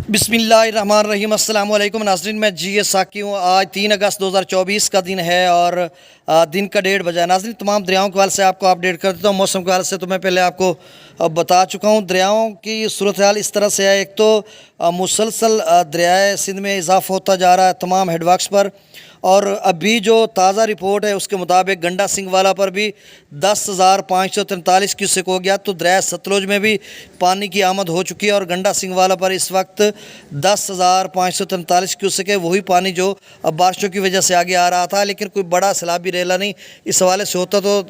बिस्मिल्लाहिर्रहमानिर्रहीम अस्सलाम वालेकुम नाज़रीन, मैं जी साकी हूँ। आज 3 अगस्त 2024 का दिन है और दिन का 1:30 बजा है। नाज़रीन, तमाम दरियाओं के हवाले से आपको अपडेट कर देता हूँ। मौसम के हवाले से तो मैं पहले आपको बता चुका हूँ। दरियाओं की सूरत हाल इस तरह से है। एक तो मुसलसल दरियाए सिंध में इजाफ़ा होता जा रहा है तमाम हेडवर्क्स पर, और अभी जो ताज़ा रिपोर्ट है उसके मुताबिक गंडा सिंह वाला पर भी 10,543 क्यूसेक हो गया। तो दरिया सतलुज में भी पानी की आमद हो चुकी है और गंडा सिंह वाला पर इस वक्त 10,543 क्यूसेक है। वही पानी जो अब बारिशों की वजह से आगे आ रहा था, लेकिन कोई बड़ा सैलाबी रेला नहीं। इस हवाले से होता तो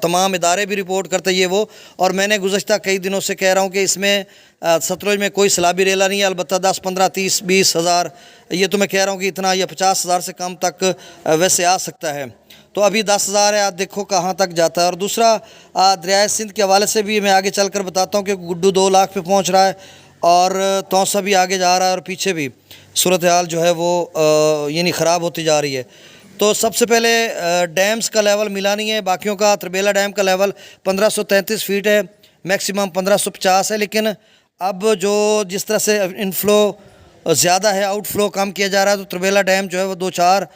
तमाम इदारे भी रिपोर्ट करते ये वो, और मैंने गुज़श्ता कई दिनों से कह रहा हूँ कि इसमें सतलुज में कोई सैलाबी रेला नहीं है। अलबत्ता 10, 15, 30, 20 हज़ार, ये तो मैं कह रहा हूँ कि इतना, या 50,000 से कम तक वैसे आ सकता है। तो अभी 10,000 है, आप देखो कहाँ तक जाता है। और दूसरा दरिया सिंध के हवाले से भी मैं आगे चल कर बताता हूँ कि गुड्डू 2 लाख पे पहुँच रहा है और तौसा भी आगे जा रहा है और पीछे भी सूरत हाल जो है वो यानी ख़राब होती जा रही है। तो सबसे पहले डैम्स का लेवल मिला नहीं है बाकियों का। त्रिबेला डैम का लेवल 1533 फीट है, मैक्सिमम 1550 है। लेकिन अब जो जिस तरह से इनफ्लो ज़्यादा है, आउटफ्लो कम किया जा रहा है, तो त्रिबेला डैम जो है वो 2-4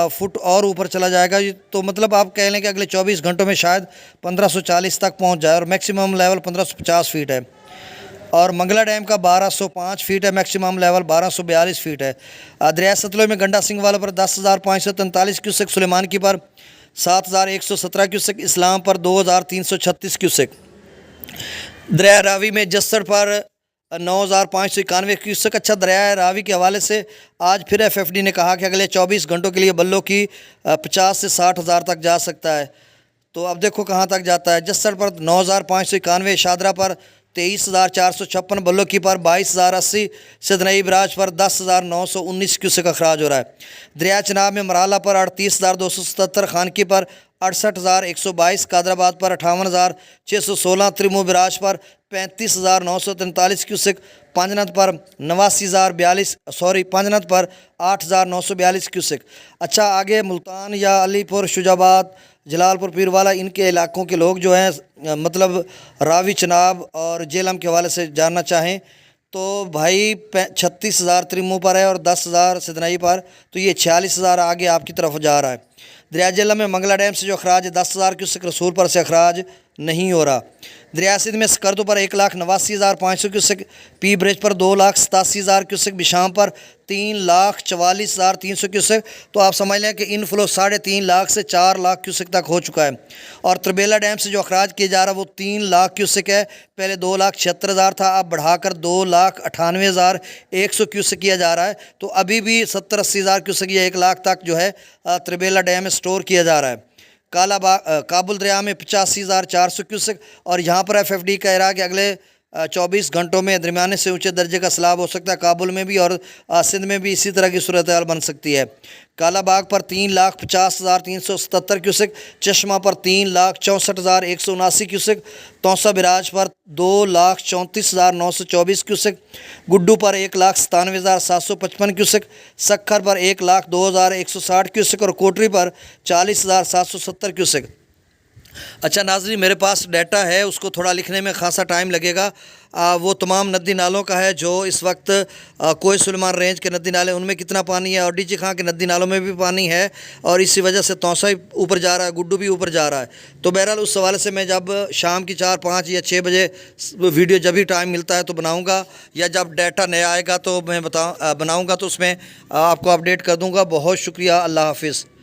फुट और ऊपर चला जाएगा। तो मतलब आप कह लें कि अगले 24 घंटों में शायद 1540 तक पहुंच जाए, और मैक्सिमम लेवल 1550 फीट है। और मंगला डैम का 1205 फीट है, मैक्सिमम लेवल 1242 फीट है। दरिया सतलुज में गंडा सिंह वाला पर 10,543 क्यूसेक, सुलेमान की पर 7,117 क्यूसेक, इस्लाम पर 2,336 क्यूसेक। दरिया रावी में जस्सर पर 9,591 क्यूसेक। अच्छा, दरिया रावी के हवाले से आज फिर FFD ने कहा कि अगले 24 घंटों के लिए बल्लो की 50 से 60 हज़ार तक जा सकता है। तो अब देखो कहाँ तक जाता है। जस्सर पर 9,591, शादरा पर 23,456, बल्लो की पर 22,080, सिदनई बराज पर 10,919 क्यूसेक अखराज हो रहा है। दरिया चनाब में मराला पर 38,277, खानकी पर 68,122, कादराबाद पर 58,616, त्रिमो बराज पर 35,943 क्यूसेक, पांजनत पर 8,942 क्यूसेक। अच्छा, आगे मुल्तान या अलीपुर, शुजाबाद, जलालपुर, पीरवाला, इनके इलाकों के लोग जो हैं मतलब रावी, चनाब और जेलम के हवाले से जानना चाहें तो भाई 36,000 त्रिमो पर है और 10,000 सिदनई पर, तो ये 46,000 आगे आपकी तरफ जा रहा है। दरिया जेलम में मंगला डैम से जो अखराज है 10,000 क्यूसेक, रसूल पर से अखराज नहीं हो रहा। दरिया सिंध में स्कर्दो पर 1,89,500 क्यूसेक, पी ब्रिज पर 2,87,000 क्यूसेक, बिशाम पर 3,44,300 क्यूसेक। तो आप समझ लें कि इनफ्लो 3.5 लाख से 4 लाख क्यूसेक तक हो चुका है। और त्रिबेला डैम से जो अखराज किया जा रहा है वो 3 लाख क्यूसेक है। पहले 2,76,000 था, अब बढ़ाकर 2,98,100 क्यूसेक किया जा रहा है। तो अभी भी 70-80 हज़ार क्यूसेक या 1 लाख तक जो है त्रिबेला डैम में स्टोर किया जा रहा है। काबुल दरिया में 85,400 क्यूसेक, और यहाँ पर FFD कह रहा है कि अगले 24 घंटों में दरमियाने से ऊंचे दर्जे का सैलाब हो सकता है। काबुल में भी और सिंध में भी इसी तरह की सूरत हाल बन सकती है। कालाबाग पर 3,50,377 क्यूसेक, चश्मा पर 3,64,179 क्यूसेक, तौसा बिराज पर 2,34,924 क्यूसेक, गुड्डू पर 1,97,755 क्यूसेक, सक्खर पर 1,02,160 क्यूसेक और कोटरी पर 40,770 क्यूसेक। अच्छा नाज़रीन, मेरे पास डाटा है, उसको थोड़ा लिखने में खासा टाइम लगेगा। वो तमाम नदी नालों का है जो इस वक्त कोई सुलेमान रेंज के नदी नाले, उनमें कितना पानी है, और डीजी खां के नदी नालों में भी पानी है, और इसी वजह से तौसा ही ऊपर जा रहा है, गुड्डू भी ऊपर जा रहा है। तो बहरहाल उस हवाले से मैं जब शाम की 4, 5 या 6 बजे वीडियो जब भी टाइम मिलता है तो बनाऊँगा, या जब डाटा नया आएगा तो मैं बनाऊँगा, तो उसमें आपको अपडेट कर दूँगा। बहुत शुक्रिया, अल्लाह हाफिज़।